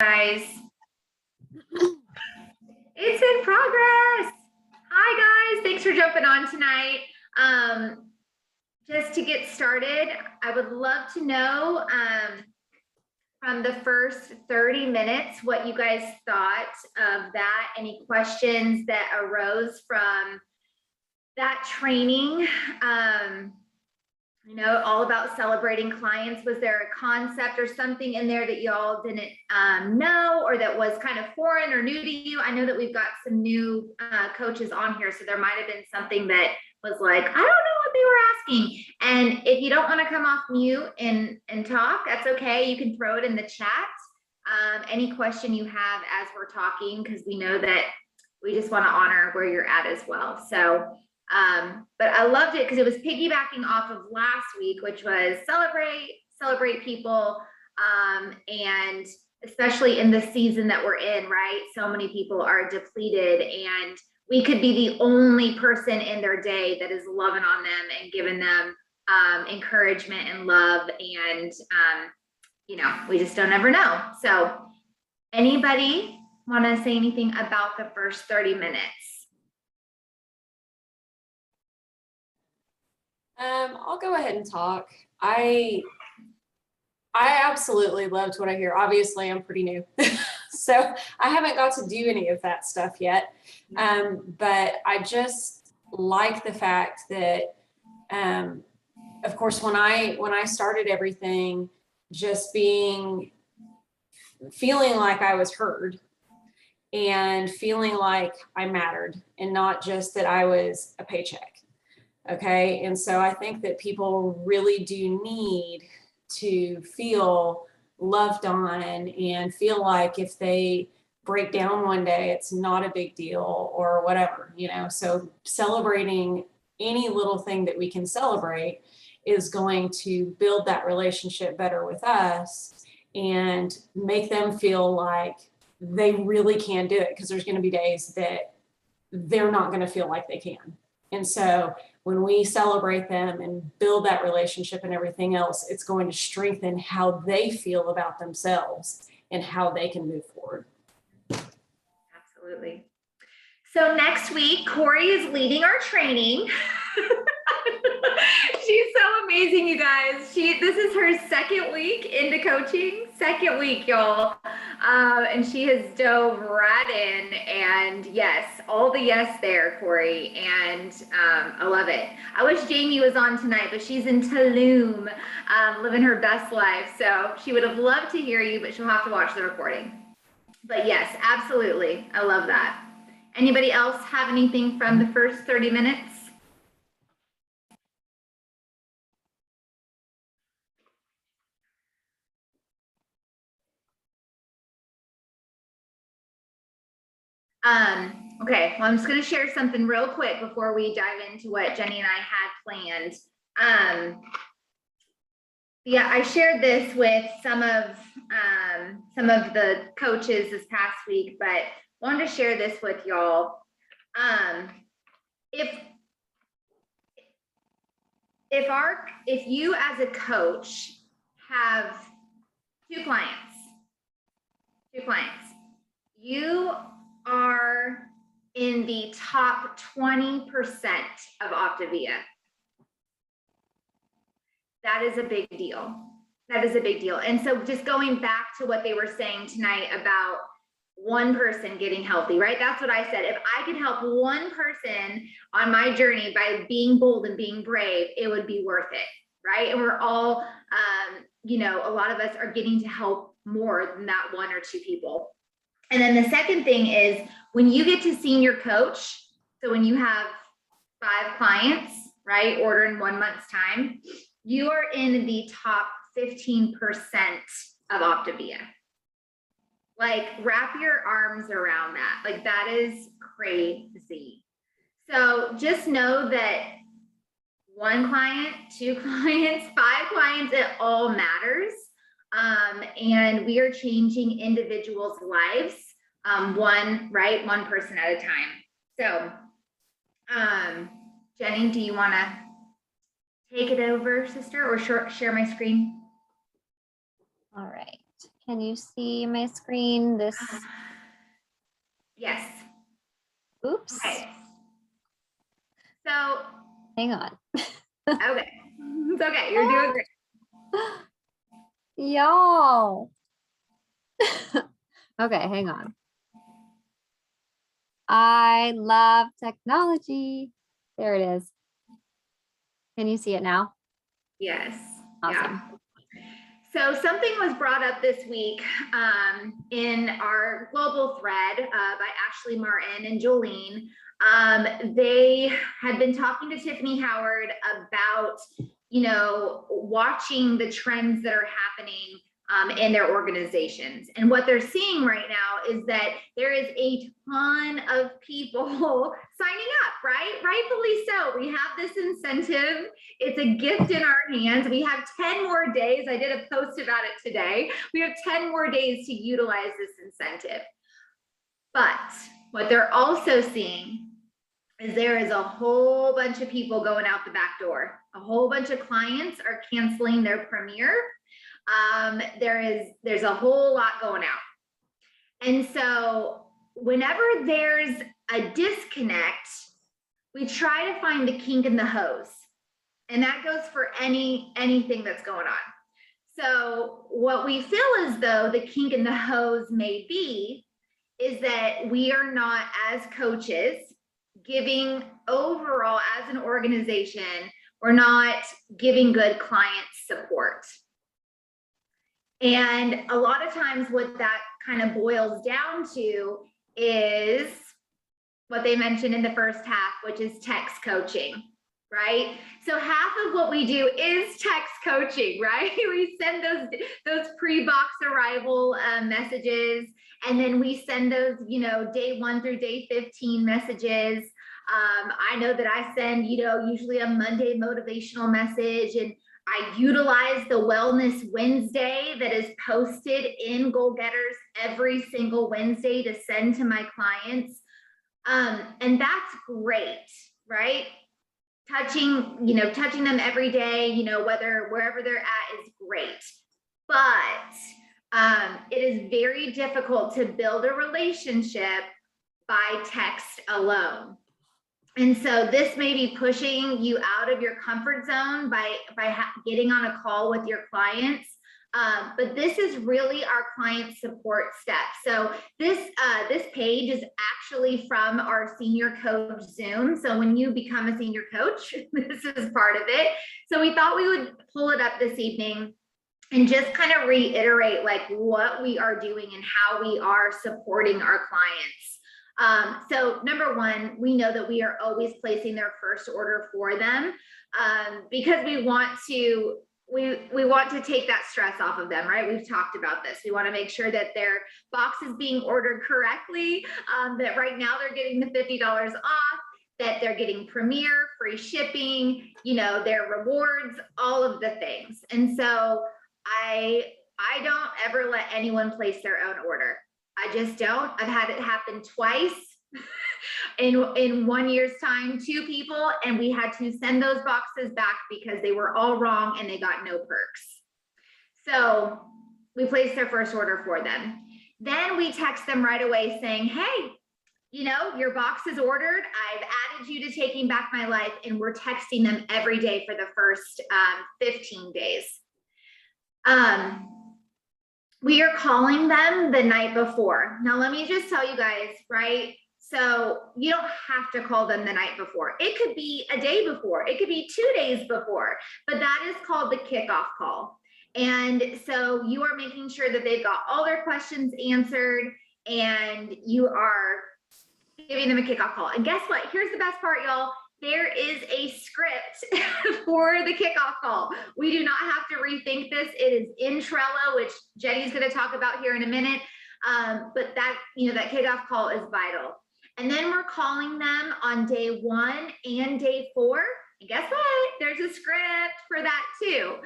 Guys, it's in progress. Hi guys, thanks for jumping on tonight. Just to get started, I would love to know from the first 30 minutes what you guys thought of that, any questions that arose from that training. All about celebrating clients. Was there a concept or something in there that y'all didn't know, or that was kind of foreign or new to you? I know that we've got some new coaches on here, so there might have been something that was like, I don't know what they were asking. And if you don't want to come off mute and talk, that's okay. You can throw it in the chat. Any question you have as we're talking, because we know that we just want to honor where you're at as well. So but I loved it because it was piggybacking off of last week, which was celebrate people, and especially in the season that we're in, right? So many people are depleted, and we could be the only person in their day that is loving on them and giving them encouragement and love, and we just don't ever know. So anybody want to say anything about the first 30 minutes? I'll go ahead and talk. I absolutely loved what I hear. Obviously, I'm pretty new, so I haven't got to do any of that stuff yet. But I just like the fact that, of course, when I started everything, just feeling like I was heard and feeling like I mattered, and not just that I was a paycheck. Okay. And so I think that people really do need to feel loved on and feel like if they break down one day, it's not a big deal or whatever, so celebrating any little thing that we can celebrate is going to build that relationship better with us and make them feel like they really can do it, because there's going to be days that they're not going to feel like they can. And so when we celebrate them and build that relationship and everything else, it's going to strengthen how they feel about themselves and how they can move forward. Absolutely. So next week, Corey is leading our training. She's so amazing, you guys. This is her second week into coaching, second week, y'all. And she has dove right in, and yes, all the yes there, Corey. And I love it. I wish Jamie was on tonight, but she's in Tulum, living her best life. So she would have loved to hear you, but she'll have to watch the recording. But yes, absolutely. I love that. Anybody else have anything from the first 30 minutes? Okay, well, I'm just going to share something real quick before we dive into what Jenny and I had planned. Yeah, I shared this with some of the coaches this past week, but wanted to share this with y'all. If you as a coach have two clients, you are in the top 20% of Optavia. That is a big deal. That is a big deal. And so just going back to what they were saying tonight about one person getting healthy, right? That's what I said. If I could help one person on my journey by being bold and being brave, it would be worth it, right? And we're all, a lot of us are getting to help more than that one or two people. And then the second thing is when you get to senior coach, so when you have 5 clients, right, order in 1 month's time, you are in the top 15% of Optavia. Like, wrap your arms around that. Like, that is crazy. So just know that 1 client, 2 clients, 5 clients, it all matters. And we are changing individuals' lives, one person at a time. So, Jenny, do you want to take it over, sister, or share my screen? All right. Can you see my screen? This, Yes. oops, Okay. So, hang on. okay. It's okay. You're doing great. Y'all. Okay, hang on. I love technology. There it is. Can you see it now? Yes. Awesome. Yeah. So something was brought up this week in our global thread by Ashley Martin and Jolene. They had been talking to Tiffany Howard about, watching the trends that are happening in their organizations. And what they're seeing right now is that there is a ton of people signing up, right? Rightfully so. We have this incentive. It's a gift in our hands. We have 10 more days. I did a post about it today. We have 10 more days to utilize this incentive. But what they're also seeing is there is a whole bunch of people going out the back door. A whole bunch of clients are canceling their Premier. There's a whole lot going out. And so whenever there's a disconnect, we try to find the kink in the hose. And that goes for anything that's going on. So what we feel as though the kink in the hose may be is that we are not, as coaches, giving overall as an organization, we're not giving good client support. And a lot of times what that kind of boils down to is what they mentioned in the first half, which is text coaching, right? So half of what we do is text coaching, right? We send those pre-box arrival messages, and then we send those, day 1 through day 15 messages. I know that I send, usually a Monday motivational message, and I utilize the Wellness Wednesday that is posted in Goal Getters every single Wednesday to send to my clients. And that's great, right? Touching them every day, wherever they're at is great. But it is very difficult to build a relationship by text alone. And so this may be pushing you out of your comfort zone by getting on a call with your clients. But this is really our client support step. So this page is actually from our senior coach Zoom. So when you become a senior coach, this is part of it. So we thought we would pull it up this evening and just kind of reiterate like what we are doing and how we are supporting our clients. So number one, we know that we are always placing their first order for them because we want to take that stress off of them, right? We've talked about this. We want to make sure that their box is being ordered correctly, that right now they're getting the $50 off, that they're getting Premier, free shipping, their rewards, all of the things. And so I don't ever let anyone place their own order. I just don't. I've had it happen twice in 1 year's time, 2 people, and we had to send those boxes back because they were all wrong and they got no perks. So we placed their first order for them. Then we text them right away saying, hey, your box is ordered. I've added you to Taking Back My Life, and we're texting them every day for the first 15 days. We are calling them the night before. Now, let me just tell you guys, right? So you don't have to call them the night before. It could be a day before. It could be 2 days before, but that is called the kickoff call. And so you are making sure that they've got all their questions answered and you are giving them a kickoff call. And guess what? Here's the best part, y'all. There is a script for the kickoff call. We do not have to rethink this. It is in Trello, which Jenny's going to talk about here in a minute. But that kickoff call is vital. And then we're calling them on day 1 and day 4. And guess what? There's a script for that too.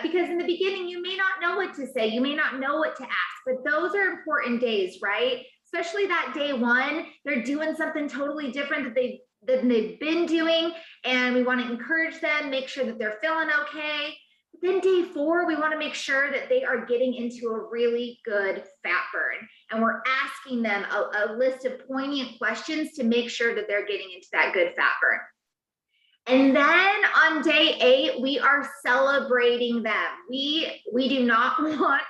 Because in the beginning, you may not know what to say. You may not know what to ask, but those are important days, right? Especially that day 1, they're doing something totally different that they've been doing, and we want to encourage them, make sure that they're feeling okay. Then day 4, we want to make sure that they are getting into a really good fat burn. And we're asking them a list of poignant questions to make sure that they're getting into that good fat burn. And then on day 8, we are celebrating them. We do not want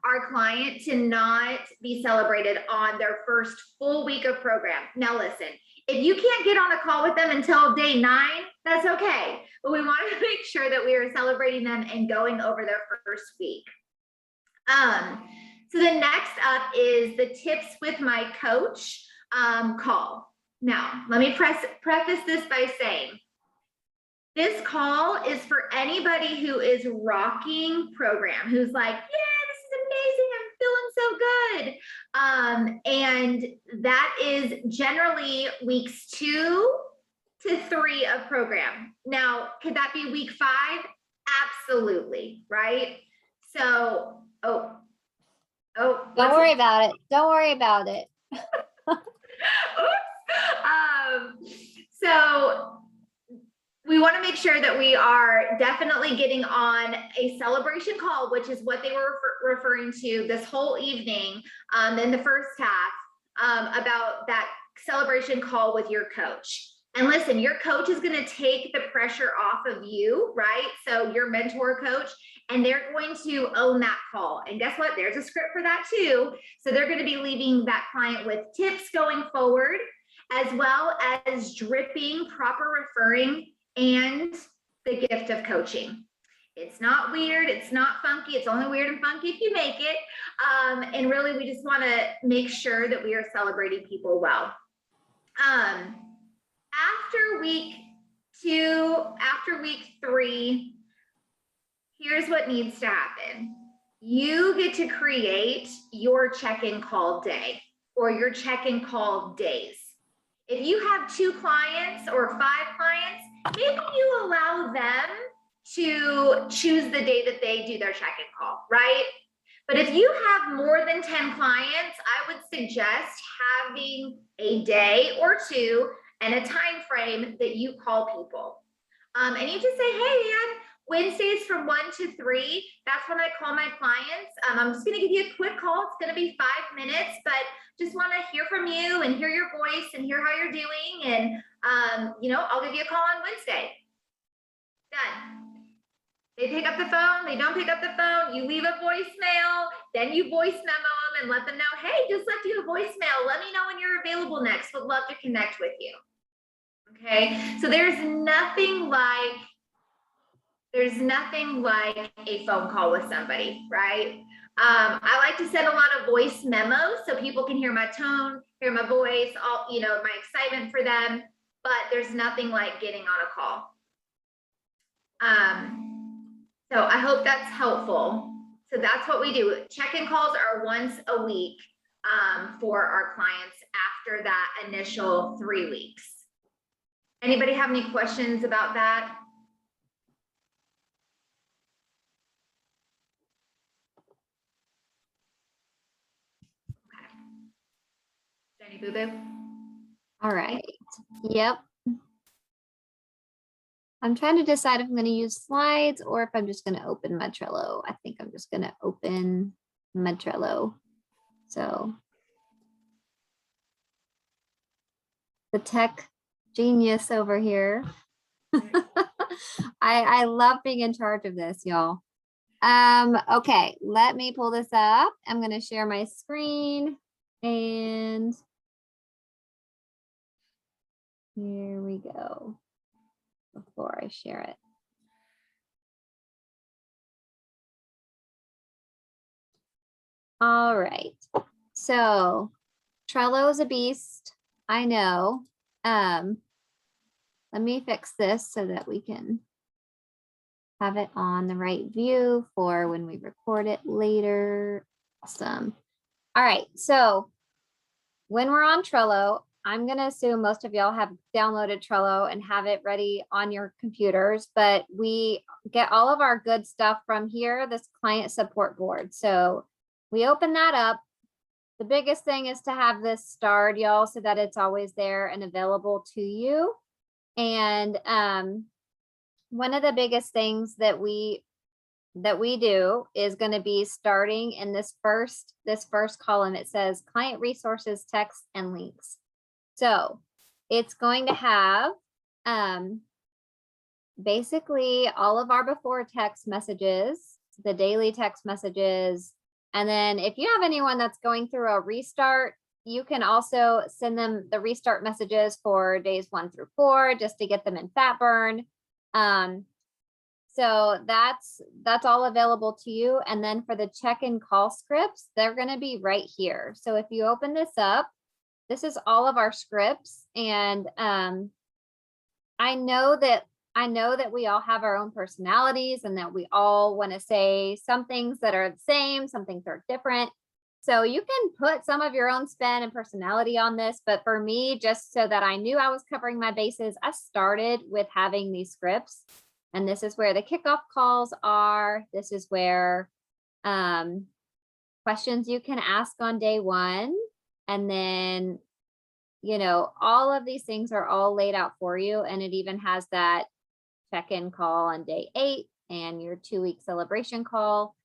our client to not be celebrated on their first full week of program. Now listen, if you can't get on a call with them until day 9, that's okay. But we want to make sure that we are celebrating them and going over their first week. So the next up is the tips with my coach call. Now, let me preface this by saying, this call is for anybody who is rocking program, who's like, yeah, this is amazing, I'm feeling so good. And that is generally weeks 2 to 3 of program. Now, could that be week 5? Absolutely, right? So, don't worry about it. Don't worry about it. So we want to make sure that we are definitely getting on a celebration call, which is what they were referring to this whole evening in the first half about that celebration call with your coach. And listen, your coach is going to take the pressure off of you, right? So your mentor coach, and they're going to own that call. And guess what? There's a script for that too. So they're going to be leaving that client with tips going forward, as well as dripping, proper referring, and the gift of coaching. It's not weird. It's not funky. It's only weird and funky if you make it. And really, we just want to make sure that we are celebrating people well. After week 2, after week 3, here's what needs to happen. You get to create your check-in call day or your check-in call days. If you have 2 clients or 5 clients, maybe you allow them to choose the day that they do their check-in call, right? But if you have more than 10 clients, I would suggest having a day or 2 and a time frame that you call people. And you just say, hey, man, Wednesdays from 1 to 3, that's when I call my clients. I'm just going to give you a quick call. It's going to be 5 minutes, but just want to hear from you and hear your voice and hear how you're doing. And, I'll give you a call on Wednesday. Done. They pick up the phone. They don't pick up the phone. You leave a voicemail. Then you voice memo them and let them know, hey, just left you a voicemail. Let me know when you're available next. Would love to connect with you. Okay. So there's nothing like a phone call with somebody, right? I like to send a lot of voice memos so people can hear my tone, hear my voice, my excitement for them, but there's nothing like getting on a call. So I hope that's helpful. So that's what we do. Check-in calls are once a week for our clients after that initial 3 weeks. Anybody have any questions about that? Jenny Boo Boo? All right. Yep. I'm trying to decide if I'm going to use slides or if I'm just going to open my Trello. I think I'm just going to open my Trello. So the tech genius over here. I love being in charge of this, y'all. Okay, let me pull this up. I'm going to share my screen and here we go. Before I share it. All right. So Trello is a beast. I know. Let me fix this so that we can have it on the right view for when we record it later. Awesome. All right. So when we're on Trello, I'm going to assume most of y'all have downloaded Trello and have it ready on your computers, but we get all of our good stuff from here, this client support board. So we open that up. The biggest thing is to have this starred, y'all, so that it's always there and available to you. And one of the biggest things that we that we do is going to be starting in this first column. It says client resources, text, and links. So it's going to have basically all of our before text messages, the daily text messages. And then if you have anyone that's going through a restart, you can also send them the restart messages for days 1 through 4, just to get them in fat burn. So that's all available to you. And then for the check-in call scripts, they're going to be right here. So if you open this up, this is all of our scripts. And I know that we all have our own personalities and that we all want to say some things that are the same, some things are different. So you can put some of your own spin and personality on this. But for me, just so that I knew I was covering my bases, I started with having these scripts. And this is where the kickoff calls are. This is where questions you can ask on day 1. And then, you know, all of these things are all laid out for you. And it even has that check-in call on day 8 and your 2-week celebration call.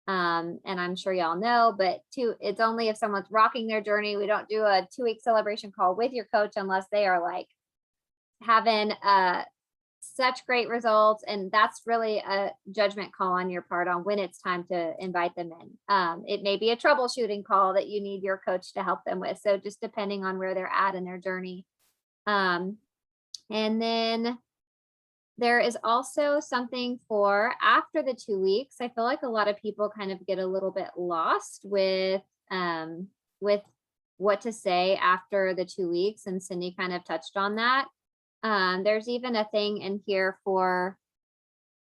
And I'm sure y'all know, but it's only if someone's rocking their journey. We don't do a 2-week celebration call with your coach unless they are like having such great results. And that's really a judgment call on your part on when it's time to invite them in. It may be a troubleshooting call that you need your coach to help them with. So just depending on where they're at in their journey. And then there is also something for after the 2 weeks. I feel like a lot of people kind of get a little bit lost with what to say after the 2 weeks. And Cindy kind of touched on that. There's even a thing in here for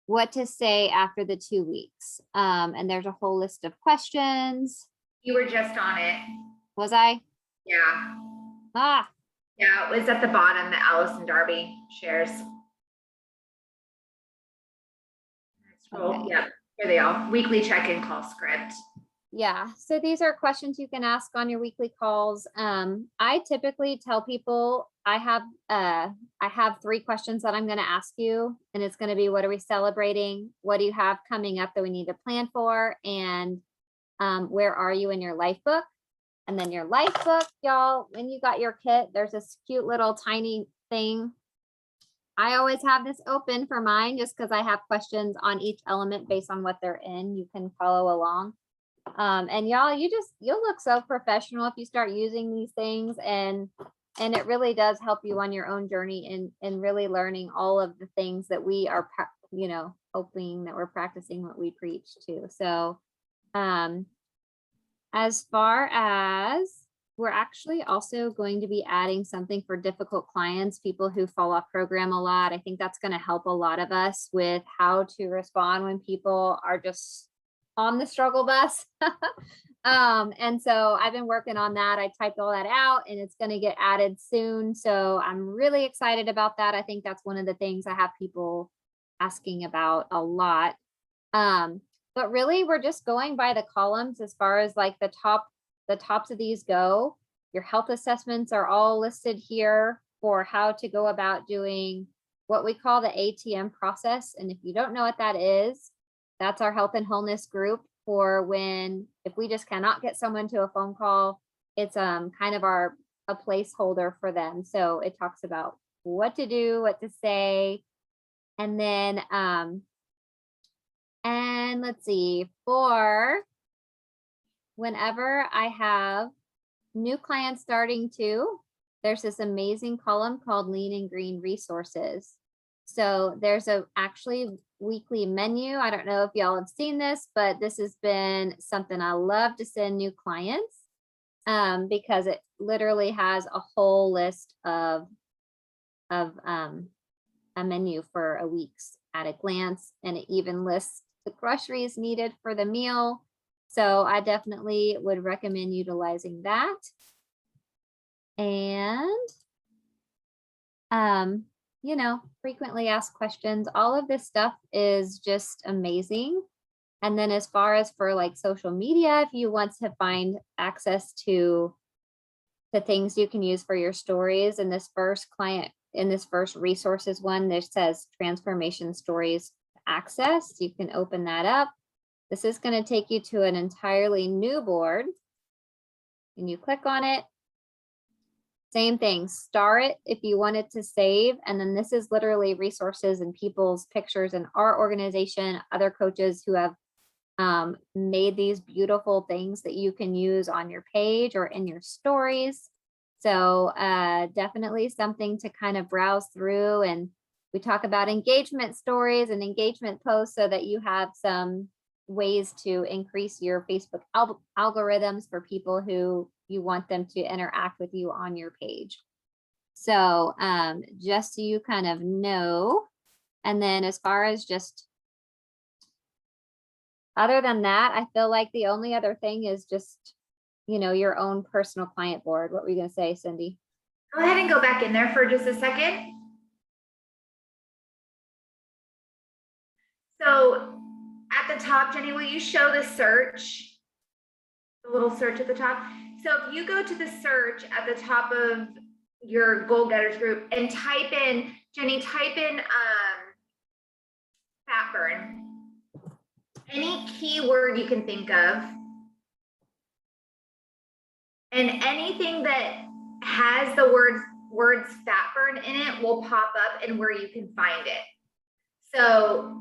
what to say after the 2 weeks. And there's a whole list of questions. You were just on it. Was I? Yeah. Ah. Yeah, it was at the bottom, the Allison Darby shares. Scroll. Okay. Yeah, here they are. Weekly check-in call script. Yeah, so these are questions you can ask on your weekly calls. I typically tell people I have 3 questions that I'm going to ask you, and it's going to be, what are we celebrating? What do you have coming up that we need to plan for? And where are you in your life book? And then your life book, y'all, when you got your kit, there's this cute little tiny thing. I always have this open for mine just because I have questions on each element based on what they're in. You can follow along. And y'all, you'll look so professional if you start using these things, and it really does help you on your own journey in really learning all of the things that we are, you know, hoping that we're practicing what we preach to. So, as far as we're actually also going to be adding something for difficult clients, people who fall off program a lot. I think that's going to help a lot of us with how to respond when people are just on the struggle bus. And so I've been working on that. I typed all that out and it's going to get added soon. So I'm really excited about that. I think that's one of the things I have people asking about a lot. But really we're just going by the columns as far as like the tops of these go. Your health assessments are all listed here for how to go about doing what we call the ATM process. And if you don't know what that is, that's our health and wholeness group for if we just cannot get someone to a phone call, it's kind of a placeholder for them. So it talks about what to do, what to say. And then, and let's see, for whenever I have new clients starting too, there's this amazing column called Lean and Green Resources. So there's actually weekly menu. I don't know if y'all have seen this, but this has been something I love to send new clients because it literally has a whole list of a menu for a week's at a glance, and it even lists the groceries needed for the meal. So I definitely would recommend utilizing that. And you know, frequently asked questions. All of this stuff is just amazing. And then as far as for like social media, if you want to find access to the things you can use for your stories, in this first resources one, there says transformation stories access. You can open that up. This is going to take you to an entirely new board. And you click on it. Same thing, star it if you want it to save. And then this is literally resources and people's pictures in our organization, other coaches who have made these beautiful things that you can use on your page or in your stories. So definitely something to kind of browse through. And we talk about engagement stories and engagement posts so that you have some ways to increase your Facebook algorithms for people who you want them to interact with you on your page. So just so you kind of know. And then as far as just other than that, I feel like the only other thing is just, you know, your own personal client board. What were you going to say, Cindy? Go ahead and go back in there for just a second. So at the top, Jenny, will you show the search? The little search at the top. So if you go to the search at the top of your goal getters group and type in, Jenny, type in fat burn. Any keyword you can think of. And anything that has the words fat burn in it will pop up and where you can find it. So,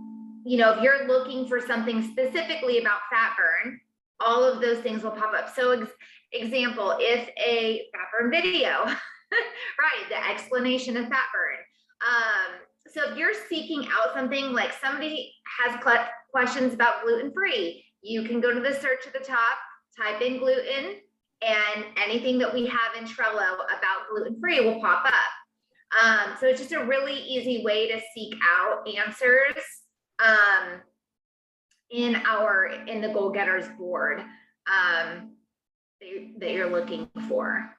you know, if you're looking for something specifically about fat burn, all of those things will pop up. So example, if a fat burn video, right, the explanation of fat burn. So if you're seeking out something like somebody has questions about gluten-free, you can go to the search at the top, type in gluten, and anything that we have in Trello about gluten-free will pop up. So it's just a really easy way to seek out answers in the goal getters board that you're looking for.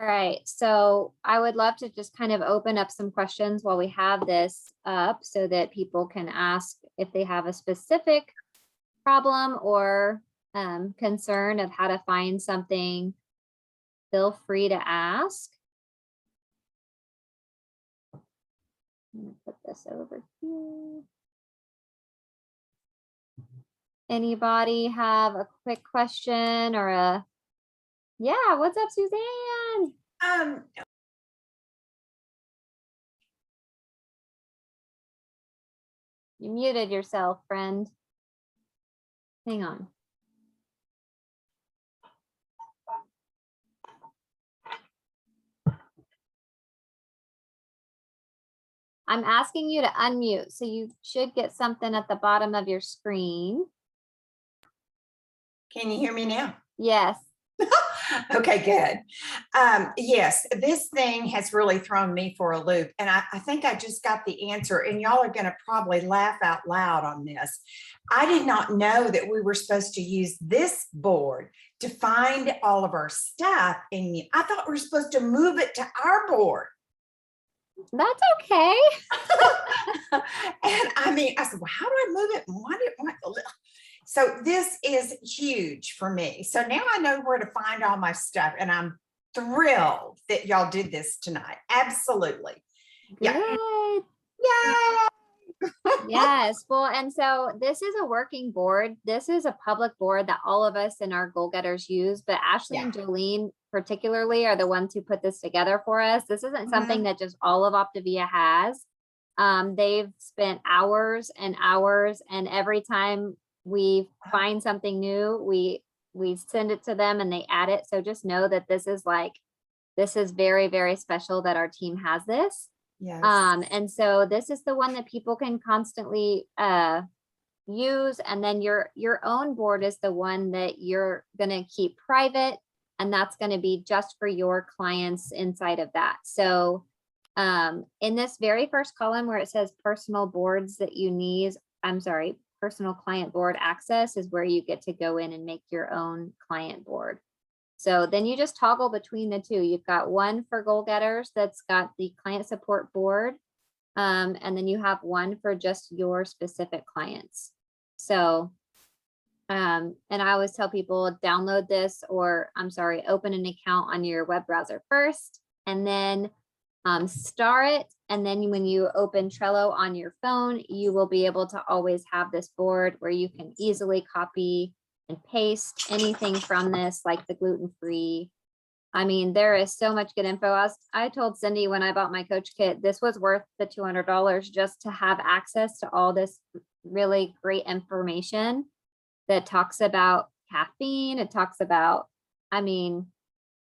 All right, so I would love to just kind of open up some questions while we have this up so that people can ask if they have a specific problem or concern of how to find something. Feel free to ask. I'm gonna put this over here. Anybody have a quick question or a, yeah, what's up, Suzanne? You muted yourself, friend. Hang on. I'm asking you to unmute, so you should get something at the bottom of your screen. Can you hear me now? Yes. Okay, good. Yes, this thing has really thrown me for a loop. And I think I just got the answer, and y'all are going to probably laugh out loud on this. I did not know that we were supposed to use this board to find all of our stuff. And I thought we were supposed to move it to our board. That's okay. And I mean, I said, well, how do I move it? So this is huge for me. So now I know where to find all my stuff, and I'm thrilled that y'all did this tonight. Absolutely. Good. Yay. Yes. Well, and so this is a working board. This is a public board that all of us in our goal getters use, but Ashley and Jolene particularly are the ones who put this together for us. This isn't something that just all of Optavia has. They've spent hours and hours, and every time we find something new, we send it to them and they add it. So just know that this is very, very special that our team has this. Yes. And so this is the one that people can constantly use. And then your own board is the one that you're going to keep private. And that's going to be just for your clients inside of that. So in this very first column where it says personal boards that you need, personal client board access is where you get to go in and make your own client board. So then you just toggle between the two. You've got one for goal getters that's got the client support board. And then you have one for just your specific clients. So, and I always tell people download this, or open an account on your web browser first, and then star it. And then when you open Trello on your phone, you will be able to always have this board where you can easily copy and paste anything from this, like the gluten-free. I mean, there is so much good info. I told Cindy when I bought my coach kit, this was worth the $200 just to have access to all this really great information that talks about caffeine. It talks about, I mean,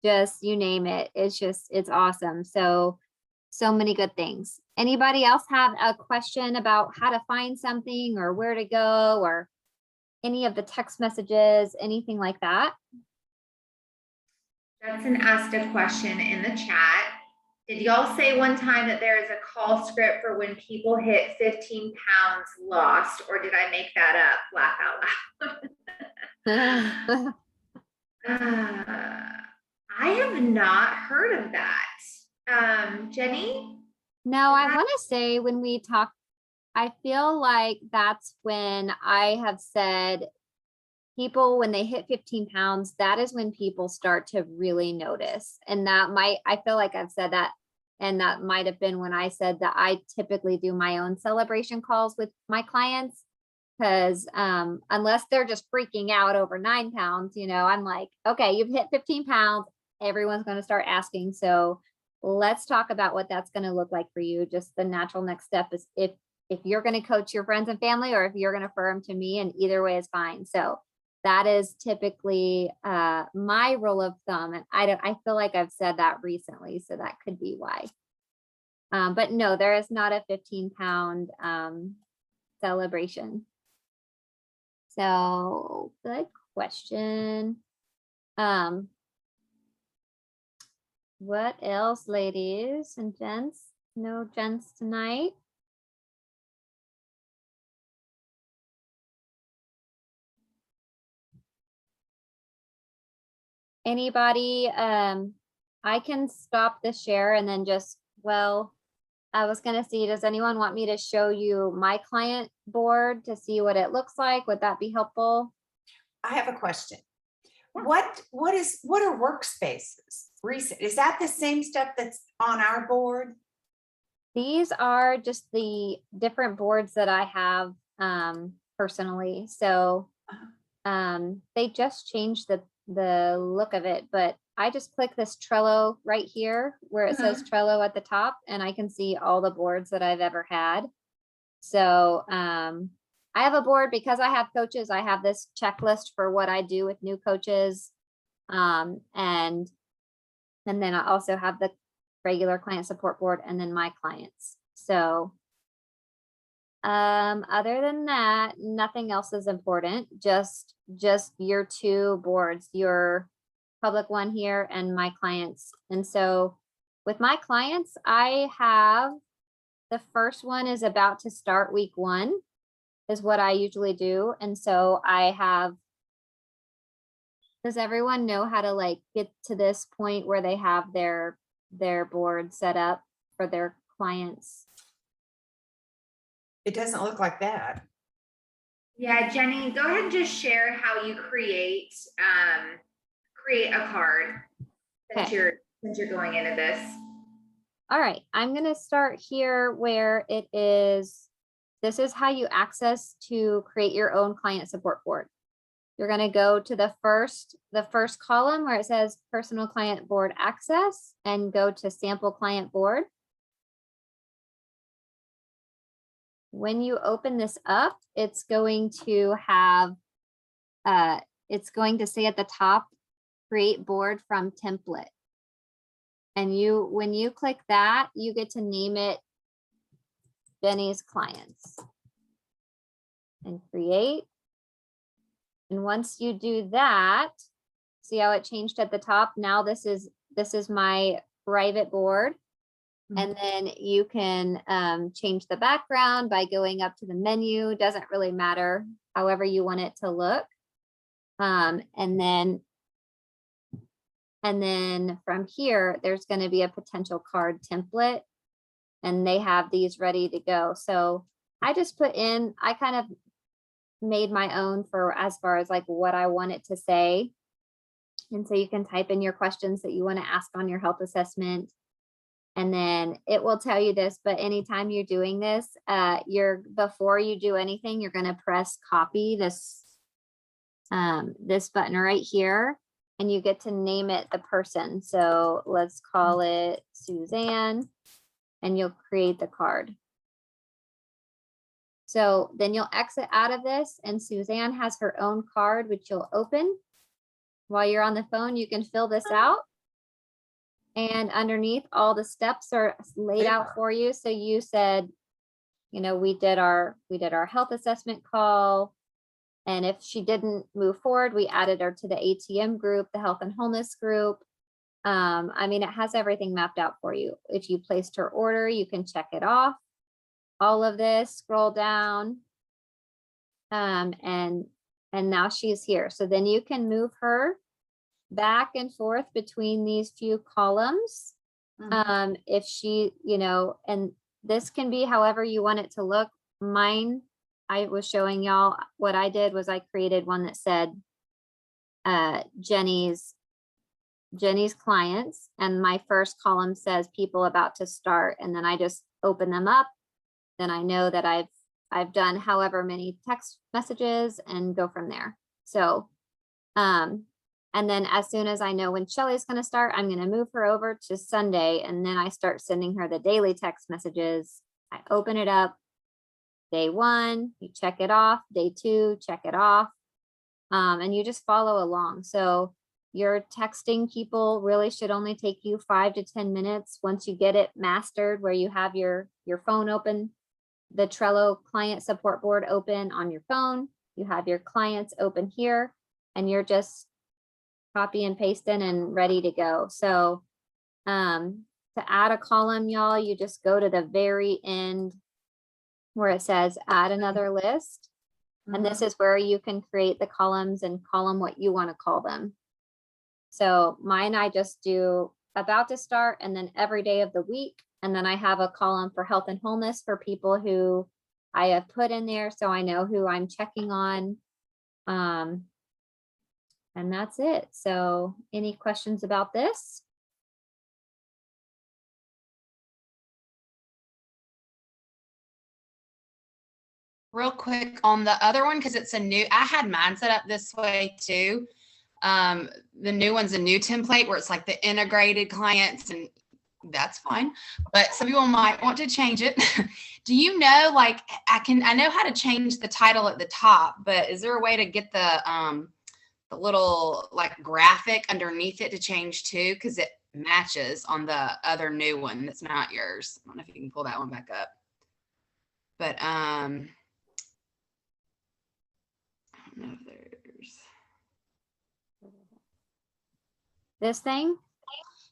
just you name it. It's awesome. So many good things. Anybody else have a question about how to find something or where to go or any of the text messages, anything like that? Judson asked a question in the chat. Did y'all say one time that there is a call script for when people hit 15 pounds lost, or did I make that up? Laugh out loud. I have not heard of that. Jenny? No, I want to say when we talk, I feel like that's when I have said people, when they hit 15 pounds, that is when people start to really notice. And I feel like I've said that, and that might have been when I said that I typically do my own celebration calls with my clients. Because unless they're just freaking out over 9 pounds, I'm like, okay, you've hit 15 pounds. Everyone's going to start asking. So let's talk about what that's going to look like for you. Just the natural next step is if you're going to coach your friends and family, or if you're going to refer them to me, and either way is fine. So that is typically my rule of thumb. And I feel like I've said that recently, so that could be why. But no, there is not a 15-pound celebration. So good question. What else, ladies and gents? No gents tonight. Anybody, I can stop the share and then just, well, I was gonna see, does anyone want me to show you my client board to see what it looks like? Would that be helpful? I have a question. What are workspaces? Recent, is that the same stuff that's on our board? These are just the different boards that I have personally. So they just changed the look of it, but I just click this Trello right here where it says Trello at the top, and I can see all the boards that I've ever had. So I have a board because I have coaches. I have this checklist for what I do with new coaches. And then I also have the regular client support board and then my clients. So other than that, nothing else is important. Just your two boards, your public one here and my clients. And so with my clients, I have the first one is about to start week 1 is what I usually do. And so I have, does everyone know how to like get to this point where they have their board set up for their clients? It doesn't look like that. Yeah, Jenny, go ahead and just share how you create a card since you're going into this. All right, I'm gonna start here where it is, this is how you access to create your own client support board. You're gonna go to the first column where it says personal client board access and go to sample client board. When you open this up, it's going to have, it's going to say at the top, create board from template. And when you click that, you get to name it Jenny's clients and create. And once you do that, see how it changed at the top? Now this is my private board. And then you can change the background by going up to the menu. Doesn't really matter, however you want it to look. And then from here, there's going to be a potential card template, and they have these ready to go. So I just put in, I kind of made my own for as far as like what I want it to say. And so you can type in your questions that you want to ask on your health assessment. And then it will tell you this, but anytime you're doing this, before you do anything, you're gonna press copy this button right here, and you get to name it the person. So let's call it Suzanne, and you'll create the card. So then you'll exit out of this, and Suzanne has her own card, which you'll open. While you're on the phone, you can fill this out. And underneath, all the steps are laid out for you. So you said, you know, we did our health assessment call. And if she didn't move forward, we added her to the ATM group, the health and wholeness group. I mean, it has everything mapped out for you. If you placed her order, you can check it off. All of this, scroll down. And now she's here. So then you can move her back and forth between these few columns. If she, you know, and this can be however you want it to look. Mine, I was showing y'all what I did was I created one that said Jenny's clients, and my first column says people about to start, and then I just open them up. Then I know that I've done however many text messages and go from there. So and then as soon as I know when Shelly's going to start, I'm going to move her over to Sunday, and then I start sending her the daily text messages. I open it up. Day 1, you check it off. Day 2, check it off. And you just follow along. So your texting people really should only take you 5 to 10 minutes. Once you get it mastered, where you have your phone open, the Trello client support board open on your phone, you have your clients open here, and you're just copy and pasting and ready to go. So to add a column, y'all, you just go to the very end where it says add another list. And this is where you can create the columns and call them what you want to call them. So mine, I just do about to start and then every day of the week. And then I have a column for health and wholeness for people who I have put in there, so I know who I'm checking on. And that's it. So any questions about this? Real quick on the other one, because it's a new, I had mine set up this way too. The new one's a new template where it's like the integrated clients, and that's fine. But some people might want to change it. Do you know, like I know how to change the title at the top, but is there a way to get the little like graphic underneath it to change too? Because it matches on the other new one that's not yours. I don't know if you can pull that one back up. But I don't know if there's This thing?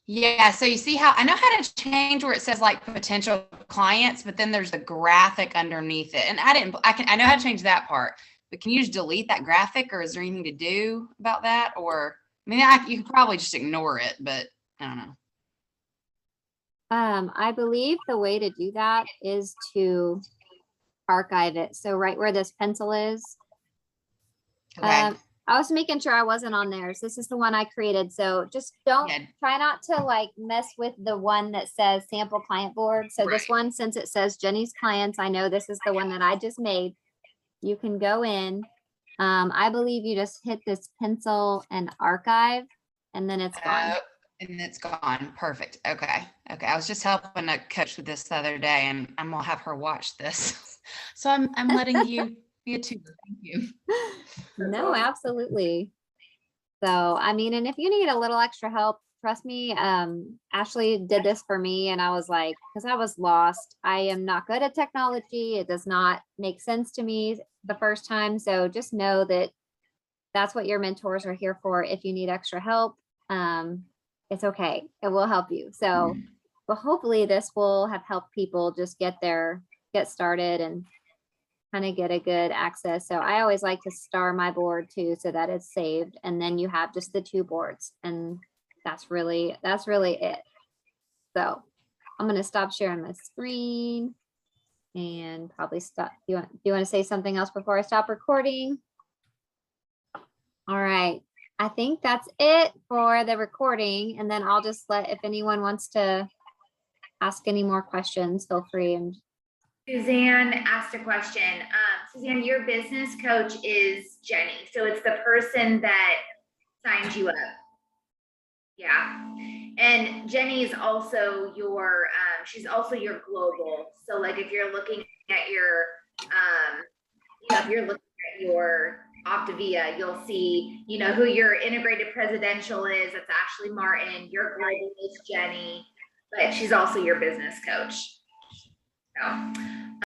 Yeah, so you see how I know how to change where it says like potential clients, but then there's the graphic underneath it. And I know how to change that part, but can you just delete that graphic, or is there anything to do about that? Or I mean, you could probably just ignore it, but I don't know. I believe the way to do that is to archive it. So right where this pencil is. Okay. I was making sure I wasn't on theirs. This is the one I created. So just don't try not to like mess with the one that says sample client board. So this one, since it says Jenny's clients, I know this is the one that I just made. You can go in. I believe you just hit this pencil and archive, and then it's gone. And it's gone. Perfect. Okay. I was just helping a coach with this the other day, and I'm gonna have her watch this. So I'm letting you be a tutor. Thank you. No, absolutely. So, I mean, and if you need a little extra help, trust me, Ashley did this for me, and I was like, because I was lost. I am not good at technology. It does not make sense to me the first time. So just know that that's what your mentors are here for. If you need extra help, it's okay. It will help you. So, but hopefully this will have helped people just get started and kind of get a good access. So I always like to star my board too, so that it's saved. And then you have just the 2 boards, and that's really it. So I'm going to stop sharing my screen and probably stop. Do you want to say something else before I stop recording? All right. I think that's it for the recording. And then I'll just if anyone wants to ask any more questions, feel free. And Suzanne asked a question. Suzanne, your business coach is Jenny. So it's the person that signed you up. Yeah. And Jenny is also your, she's also your global. So like if you're looking at your, if you're looking at your Optavia, you'll see, who your integrated presidential is. That's Ashley Martin. Your global is Jenny, but she's also your business coach. So,